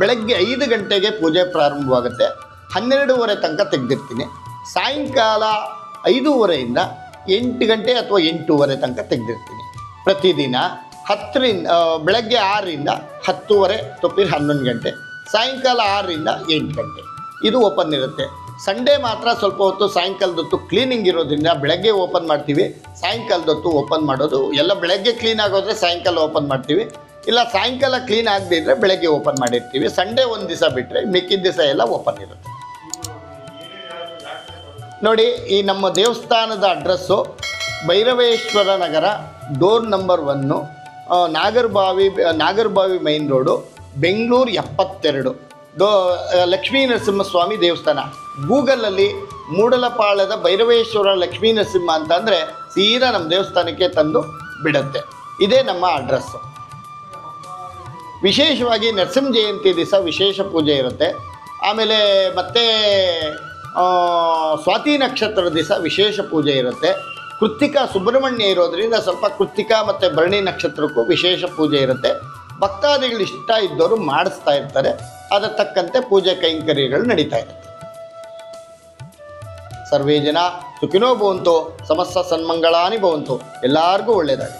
ಬೆಳಗ್ಗೆ 5 ಗಂಟೆಗೆ ಪೂಜೆ ಪ್ರಾರಂಭವಾಗುತ್ತೆ. 12:30 ತನಕ ತೆಗೆದಿರ್ತೀನಿ. ಸಾಯಂಕಾಲ 5:30ಇಂದ 8 ಗಂಟೆ ಅಥವಾ 8:30 ತನಕ ತೆಗೆದಿರ್ತೀನಿ ಪ್ರತಿದಿನ. ಬೆಳಗ್ಗೆ 6ರಿಂದ 10:30 ತಪ್ಪಿದ್ರೆ 11 ಗಂಟೆ, ಸಾಯಂಕಾಲ 6ರಿಂದ 8 ಗಂಟೆ ಇದು ಓಪನ್ ಇರುತ್ತೆ. ಸಂಡೇ ಮಾತ್ರ ಸ್ವಲ್ಪ ಹೊತ್ತು ಸಾಯಂಕಾಲದೊತ್ತು ಕ್ಲೀನಿಂಗ್ ಇರೋದ್ರಿಂದ ಬೆಳಗ್ಗೆ ಓಪನ್ ಮಾಡ್ತೀವಿ, ಸಾಯಂಕಾಲದೊತ್ತು ಓಪನ್ ಮಾಡೋದು. ಎಲ್ಲ ಬೆಳಗ್ಗೆ ಕ್ಲೀನ್ ಆಗೋದ್ರೆ ಸಾಯಂಕಾಲ ಓಪನ್ ಮಾಡ್ತೀವಿ, ಇಲ್ಲ ಸಾಯಂಕಾಲ ಕ್ಲೀನ್ ಆಗದಿದ್ದರೆ ಬೆಳಗ್ಗೆ ಓಪನ್ ಮಾಡಿರ್ತೀವಿ. ಸಂಡೇ ಒಂದು ದಿವಸ ಬಿಟ್ಟರೆ ಮಿಕ್ಕಿದ ದಿವಸ ಎಲ್ಲ ಓಪನ್ ಇರುತ್ತೆ. ನೋಡಿ, ಈ ನಮ್ಮ ದೇವಸ್ಥಾನದ address Bhairaveshwara Nagar, door number 1, Nagarbhavi main road, Bengaluru 72, Lakshmi Narasimhaswamy ದೇವಸ್ಥಾನ. ಗೂಗಲಲ್ಲಿ ಮೂಡಲಪಾಳ್ಯದ ಭೈರವೇಶ್ವರ ಲಕ್ಷ್ಮೀ ನರಸಿಂಹ ಅಂತಂದರೆ ಸೀದಾ ನಮ್ಮ ದೇವಸ್ಥಾನಕ್ಕೆ ತಂದು ಬಿಡುತ್ತೆ. ಇದೇ ನಮ್ಮ ಅಡ್ರೆಸ್ಸು. ವಿಶೇಷವಾಗಿ ನರಸಿಂಹ ಜಯಂತಿ ದಿವಸ ವಿಶೇಷ ಪೂಜೆ ಇರುತ್ತೆ. ಆಮೇಲೆ ಮತ್ತೆ ಸ್ವಾತಿ ನಕ್ಷತ್ರದ ದಿವಸ ವಿಶೇಷ ಪೂಜೆ ಇರುತ್ತೆ. ಕೃತ್ತಿಕಾ ಸುಬ್ರಹ್ಮಣ್ಯ ಇರೋದರಿಂದ ಸ್ವಲ್ಪ ಕೃತ್ತಿಕಾ ಮತ್ತು ಭರಣಿ ನಕ್ಷತ್ರಕ್ಕೂ ವಿಶೇಷ ಪೂಜೆ ಇರುತ್ತೆ. ಭಕ್ತಾದಿಗಳು ಇಷ್ಟ ಇದ್ದವರು ಮಾಡಿಸ್ತಾ ಇರ್ತಾರೆ. ಅದರ ತಕ್ಕಂತೆ ಪೂಜೆ ಕೈಂಕರ್ಯಗಳು ನಡೀತಾ ಇರುತ್ತೆ. ಸರ್ವೇ ಜನ ಸುಖಿನೋ ಭವಂತು, ಸಮಸ್ತ ಸನ್ಮಂಗಳಾನಿ ಭವಂತು. ಎಲ್ಲರಿಗೂ ಒಳ್ಳೆಯದಾಗಲಿ.